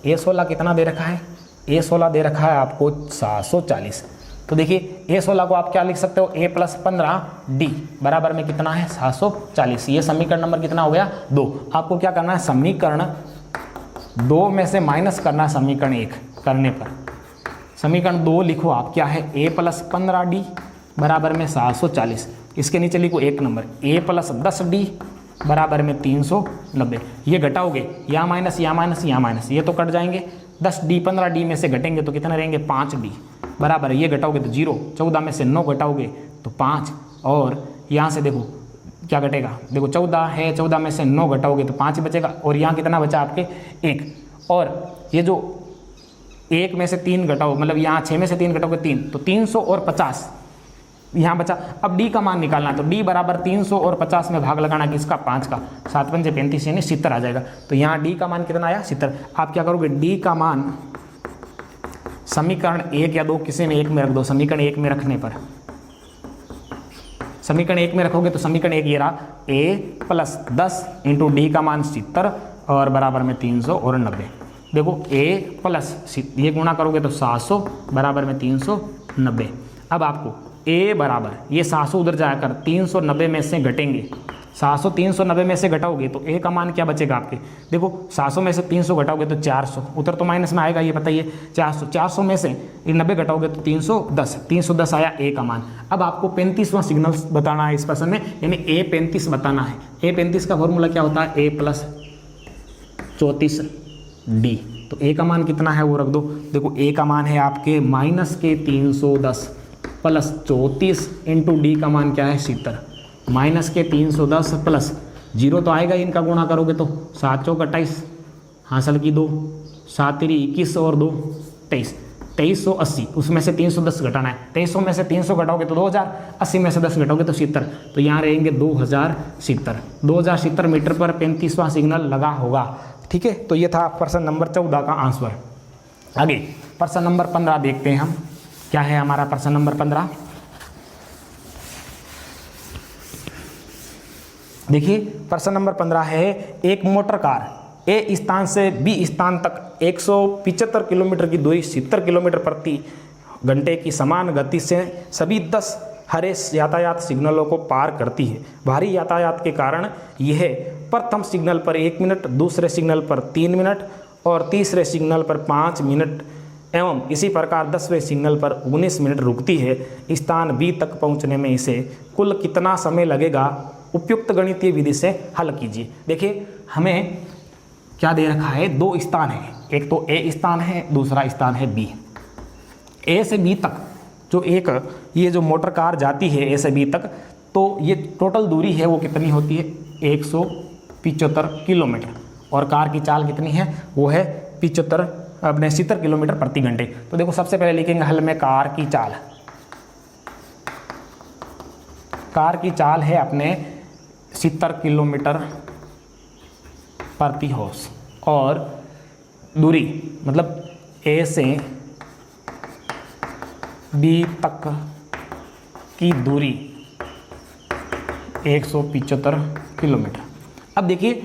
A16 कितना दे रखा है, A16 दे रखा है आपको 740। तो देखिए A16 को आप क्या लिख सकते हो, A + 15D बराबर में कितना है 740। ये समीकरण नंबर कितना हो गया 2। आपको क्या करना है, समीकरण 2 में से माइनस करना है समीकरण 1 करने पर। समीकरण 2 लिखो आप, क्या है A + 15D बराबर में 740। इसके नीचे लिखो 1 नंबर A + 10D बराबर में 390। ये घटाओगे, या माइनस या माइनस या माइनस, ये तो कट जाएंगे। 10D 15D में से घटेंगे तो कितने रहेंगे 5D बराबर, ये घटाओगे तो 0। 14 में से 9 घटाओगे तो 5, और यहाँ से देखो क्या घटेगा, देखो 14 है, 14 में से 9 घटाओगे तो 5 बचेगा, और यहाँ कितना बचा आपके 1। और ये जो 1 में से 3 घटाओ, मतलब यहाँ 6 में से 3 घटाओगे 3, तो 350 यहाँ बचा। अब D का मान निकालना है, तो D बराबर 350 में भाग लगाना किसका 5 का, 7 पंजे 35 यानी 70 आ जाएगा। तो यहाँ D का मान कितना आया 70। आप क्या करोगे, D का मान समीकरण 1 या 2 किसी में एक में रख दो। समीकरण 1 में रखने पर, समीकरण 1 में रखोगे तो समीकरण 1 ये रहा, A + 10 × D का मान 70 और बराबर में 390। देखो a प्लस ये गुणा करोगे तो 700 बराबर में 390। अब आपको a बराबर ये 700 उधर जाकर 390 में से घटेंगे, 700 390 में से घटाओगे तो a का मान क्या बचेगा आपके, देखो 700 में से 300 घटाओगे तो 400, उधर तो माइनस में आएगा ये बताइए, 400 में से 90 घटाओगे तो 310 आया a का मान। अब आपको 35वां सिग्नल बताना है इस प्रश्न में, यानी a 35 बताना है। a 35 का फॉर्मूला क्या होता है, a प्लस 34d। तो a का मान कितना है वो रख दो, देखो a का मान है आपके माइनस के 310 प्लस 34 इंटू डी का मान क्या है 70, माइनस के 310 प्लस 0 तो आएगा, इनका गुणा करोगे तो 7 चौक 28, हासिल की 2, 7 तिरी 21 और 2 23, 2380, उसमें से 310 घटाना है, 2300 में से 300 घटाओगे तो 2000, 80 में से 10 घटाओगे तो 70, तो यहाँ रहेंगे 2070 मीटर पर 35वां सिग्नल लगा होगा। ठीक है, तो ये था प्रश्न नंबर 14 का आंसर। आगे प्रश्न नंबर 15 देखते हैं हम, क्या है हमारा प्रश्न नंबर 15। देखिए प्रश्न नंबर 15 है, एक मोटर कार ए स्थान से बी स्थान तक 175 किलोमीटर की दूरी 70 किलोमीटर प्रति घंटे की समान गति से सभी 10 हरे यातायात सिग्नलों को पार करती है। भारी यातायात के कारण यह प्रथम सिग्नल पर 1 मिनट, दूसरे सिग्नल पर 3 मिनट और तीसरे सिग्नल पर 5 मिनट एवं इसी प्रकार 10वें सिग्नल पर 19 मिनट रुकती है। स्थान बी तक पहुंचने में इसे कुल कितना समय लगेगा, उपयुक्त गणितीय विधि से हल कीजिए। देखिए हमें क्या दे रखा है, 2 स्थान है, एक तो ए स्थान है, दूसरा स्थान है बी। ए से बी तक जो एक ये जो मोटर कार जाती है ए से बी तक, तो ये टोटल दूरी है वो कितनी होती है 175 किलोमीटर, और कार की चाल कितनी है वो है 70 किलोमीटर प्रति घंटे। तो देखो सबसे पहले लिखेंगे हल में कार की चाल, कार की चाल है अपने 70 किलोमीटर प्रति हॉर्स, और दूरी मतलब ए से बी तक की दूरी 175 किलोमीटर। अब देखिए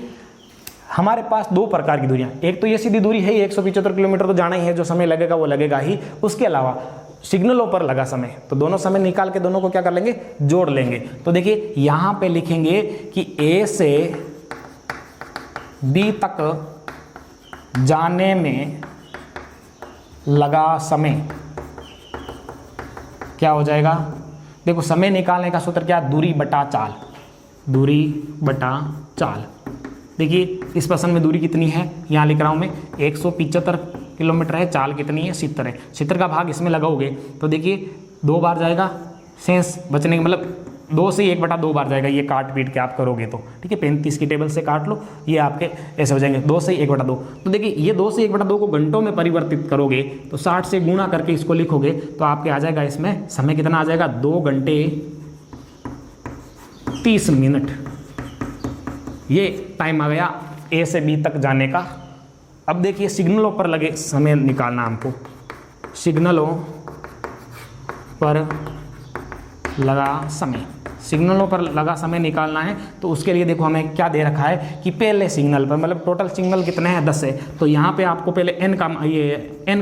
हमारे पास 2 प्रकार की दूरियां, एक तो ये सीधी दूरी है 175 किलोमीटर तो जाना ही है, जो समय लगेगा वो लगेगा ही, उसके अलावा सिग्नलों पर लगा समय, तो दोनों समय निकाल के दोनों को क्या कर लेंगे, जोड़ लेंगे। तो देखिए यहां पे लिखेंगे कि ए से बी तक जाने में लगा समय क्या हो जाएगा, देखो समय निकालने का सूत्र क्या, दूरी बटा चाल, दूरी बटा चाल। देखिए इस प्रश्न में दूरी कितनी है, यहाँ लिख रहा हूँ मैं 175 किलोमीटर है, चाल कितनी है 70 है, 70 का भाग इसमें लगाओगे तो देखिए 2 बार जाएगा, शेष बचने मतलब 2 से 1/2 बार जाएगा, ये काट पीट के आप करोगे तो ठीक है, 35 की टेबल से काट लो, ये आपके ऐसे हो जाएंगे 2 से 1/2। तो देखिए ये 2 से 1/2 को घंटों में परिवर्तित करोगे तो 60 से गुणा करके इसको लिखोगे तो आपके आ जाएगा इसमें समय कितना आ जाएगा, 2 घंटे 30 मिनट, ये टाइम आ गया ए से बी तक जाने का। अब देखिए सिग्नलों पर लगे समय निकालना हमको, सिग्नलों पर लगा समय, सिग्नलों पर लगा समय निकालना है। तो उसके लिए देखो हमें क्या दे रखा है कि पहले सिग्नल पर मतलब टोटल सिग्नल कितने हैं 10 है, तो यहाँ पे आपको पहले एन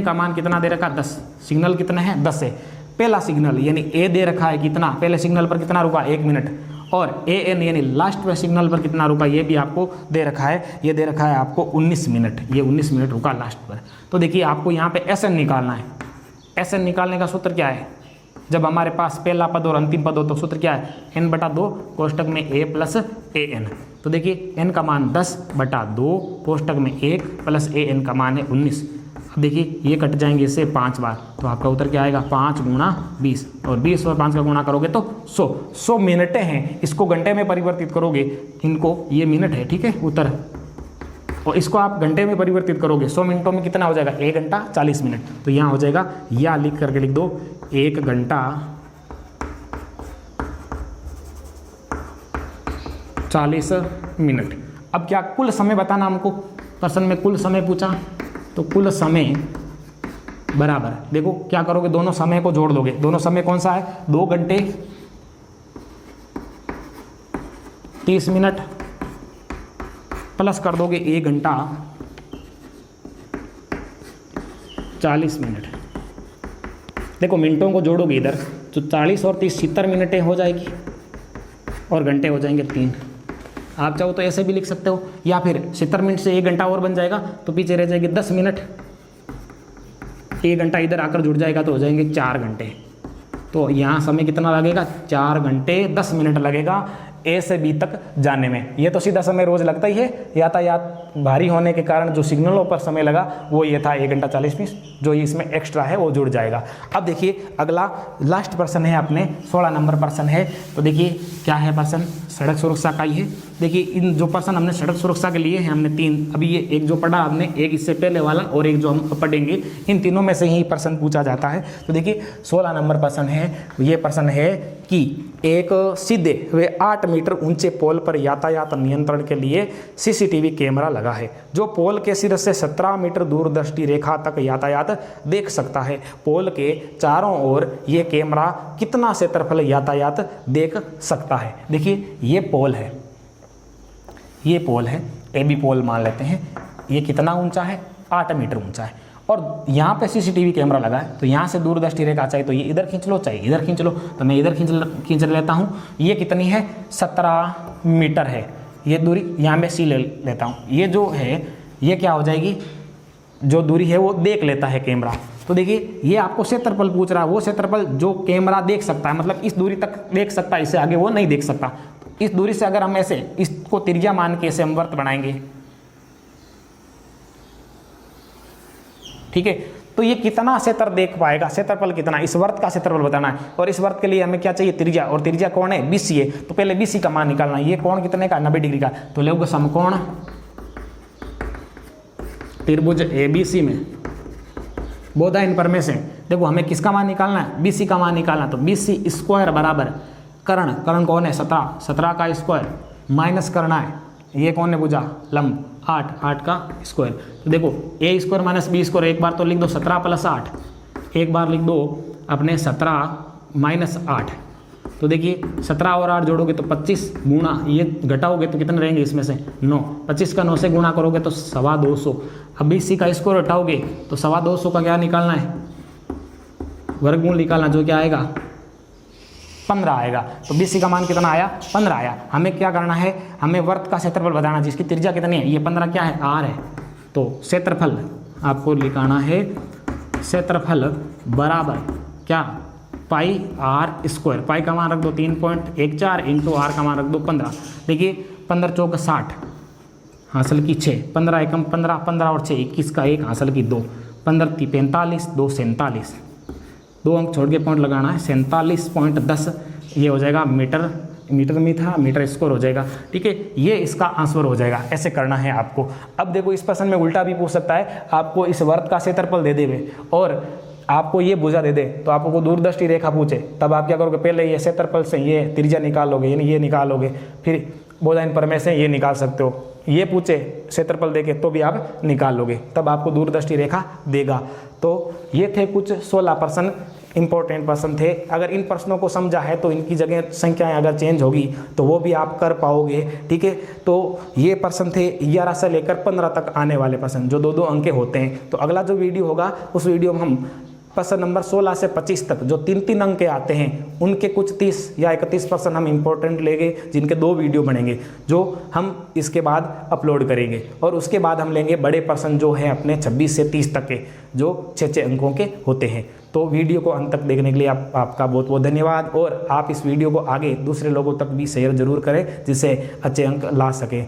का मान कितना दे रखा है 10, सिग्नल कितने हैं 10 है। पहला सिग्नल यानी ए दे रखा है कितना, पहले सिग्नल पर कितना रुका 1 मिनट, और ए एन यानी लास्ट में सिग्नल पर कितना रुका ये भी आपको दे रखा है, ये दे रखा है आपको 19 मिनट, ये 19 मिनट रुका लास्ट पर। तो देखिए आपको यहाँ पे एस एन निकालना है, एस एन निकालने का सूत्र क्या है, जब हमारे पास पहला पद और अंतिम पद हो तो सूत्र क्या है n/2 कोष्टक में a प्लस ए एन। तो देखिए n का मान 10/2 कोष्टक में 1 प्लस ए एन का मान है 19। अब देखिए ये कट जाएंगे इससे 5 बार, तो आपका उत्तर क्या आएगा 5 × 20, और 20 और 5 का गुणा करोगे तो 100 मिनटें हैं, इसको घंटे में परिवर्तित करोगे, इनको ये मिनट है ठीक है उत्तर, और इसको आप घंटे में परिवर्तित करोगे 100 मिनटों में कितना हो जाएगा 1 घंटा 40 मिनट। तो यहाँ हो जाएगा, या लिख करके लिख दो 1 घंटा 40 मिनट। अब क्या कुल समय बताना हमको, प्रश्न में कुल समय पूछा, तो कुल समय बराबर देखो क्या करोगे, दोनों समय को जोड़ दोगे, दोनों समय कौन सा है 2 घंटे 30 मिनट प्लस कर दोगे 1 घंटा 40 मिनट। देखो मिनटों को जोड़ोगे इधर तो 40 और 30 70 मिनटें हो जाएगी और घंटे हो जाएंगे 3। आप चाहो तो ऐसे भी लिख सकते हो, या फिर 70 मिनट से 1 घंटा और बन जाएगा तो पीछे रह जाएगी 10 मिनट। 1 घंटा इधर आकर जुड़ जाएगा तो हो जाएंगे 4 घंटे। तो यहाँ समय कितना लगेगा? 4 घंटे 10 मिनट लगेगा ए से बी तक जाने में। ये तो सीधा समय रोज लगता ही है, यातायात भारी होने के कारण जो सिग्नलों पर समय लगा वो ये था 1 घंटा 40 मिनट, जो इसमें एक्स्ट्रा है वो जुड़ जाएगा। अब देखिए अगला लास्ट प्रश्न है अपने 16 नंबर प्रश्न है। तो देखिए क्या है प्रश्न? सड़क सुरक्षा का ही है। देखिए इन जो प्रश्न हमने सड़क सुरक्षा के लिए हैं हमने 3, अभी ये एक जो पढ़ा हमने, एक इससे पहले वाला और एक जो हम पढ़ेंगे, इन तीनों में से ही प्रश्न पूछा जाता है। तो देखिए 16 नंबर प्रश्न है, ये प्रश्न है कि एक सीधे व 8 मीटर ऊंचे पोल पर यातायात नियंत्रण के लिए सीसीटीवी कैमरा लगा है, जो पोल के सिर से 17 मीटर दूरदृष्टि रेखा तक यातायात देख सकता है। पोल के चारों ओर ये कैमरा कितना क्षेत्रफल यातायात देख सकता है? देखिए ये पोल है, ये पोल है, ए बी पोल मान लेते हैं। ये कितना ऊंचा है? 8 मीटर ऊंचा है और यहाँ पे सीसीटीवी कैमरा लगा है। तो यहाँ से दूरदृष्टि रेखा चाहिए तो ये इधर खींच लो, चाहिए इधर खींच लो, तो मैं इधर खींच लेता हूँ। ये कितनी है? 17 मीटर है ये दूरी, यहाँ मैं सी ले लेता हूँ। ये जो है ये क्या हो जाएगी? जो दूरी है वो देख लेता है कैमरा। तो देखिए ये आपको क्षेत्रफल पूछ रहा है, वो क्षेत्रफल जो कैमरा देख सकता है, मतलब इस दूरी तक देख सकता है, इससे आगे वो नहीं देख सकता। इस दूरी से अगर हम ऐसे इसको त्रिज्या मान के ऐसे हम वृत्त बनाएंगे, ठीक है, तो ये कितना क्षेत्र देख पाएगा? क्षेत्रफल कितना? इस वर्त का क्षेत्रफल बताना है और इस वर्त के लिए हमें क्या चाहिए? त्रिज्या, और त्रिज्या कौन है? BC है। तो पहले BC का मान निकालना है। ये कोण कितने का? 90 डिग्री का। तो लोग समकोण त्रिभुज ABC में बोधायन पर में से देखो हमें किसका मान निकालना है? BC का मान निकालना। तो BC स्क्वायर बराबर कर्ण, कर्ण कौन है? 17, 17 का स्क्वायर माइनस करना है, ये कौन है? भुजा, लंब 8, 8 का स्क्वायर। तो देखो A square minus B square, एक बार तो लिख दो 17 + 8, एक बार लिख दो अपने 17 - 8। तो देखिए 17 और 8 जोड़ोगे तो 25 गुणा, ये घटाओगे तो कितने रहेंगे इसमें से? 9। 25 का 9 से गुणा करोगे तो 250। अब BC का स्क्वायर हटाओगे तो 250 का क्या निकालना है? वर्गमूल निकालना, जो क्या आएगा? 15 आएगा। तो BC का मान कितना आया? 15 आया। हमें क्या करना है? हमें वर्त का क्षेत्रफल बताना, जिसकी त्रिज्या कितनी है? ये 15 क्या है? R है। तो क्षेत्रफल आपको लिखाना है, क्षेत्रफल बराबर क्या? पाई R स्क्वायर। पाई का मान रख दो 3.14 इंटू R का मान रख दो 15। देखिए 15 चौक 60, हासिल की 6, 15 एकम 15, 15 और 6 21 का 1, हासिल की 2, 15 × 45, 2 47, 2 अंक छोड़ के पॉइंट लगाना है, 47.10 ये हो जाएगा मीटर, मीटर में था मीटर स्क्वायर हो जाएगा। ठीक है, ये इसका आंसर हो जाएगा। ऐसे करना है आपको। अब देखो इस प्रश्न में उल्टा भी पूछ सकता है, आपको इस वर्त का क्षेत्रफल दे देवे और आपको ये भुजा दे दे, तो आपको दूरदृष्टि रेखा पूछे, तब आप क्या करोगे? पहले ये क्षेत्रफल से ये त्रिज्या निकालोगे, यानी ये निकालोगे, फिर बोधायन प्रमेय से ये निकाल सकते हो। ये पूछे क्षेत्रफल देके तो भी आप निकाल लोगे, तब आपको दूरदृष्टि रेखा देगा। तो ये थे कुछ 16 प्रश्न, इंपॉर्टेंट प्रश्न थे। अगर इन प्रश्नों को समझा है तो इनकी जगह संख्याएं अगर चेंज होगी तो वो भी आप कर पाओगे। ठीक है, तो ये प्रश्न थे 11 से लेकर 15 तक आने वाले प्रश्न, जो 2-2 अंक के होते हैं। तो अगला जो वीडियो होगा उस वीडियो में हम प्रश्न नंबर 16 से 25 तक जो 3-3 अंक के आते हैं, उनके कुछ 30 या 31 प्रश्न हम इंपॉर्टेंट लेंगे, जिनके 2 वीडियो बनेंगे, जो हम इसके बाद अपलोड करेंगे। और उसके बाद हम लेंगे बड़े प्रश्न जो है अपने 26 से 30 तक के, जो 6-6 अंकों के होते हैं। तो वीडियो को अंत तक देखने के लिए आपका बहुत बहुत धन्यवाद। और आप इस वीडियो को आगे दूसरे लोगों तक भी शेयर जरूर करें, जिससे अच्छे अंक ला सकें।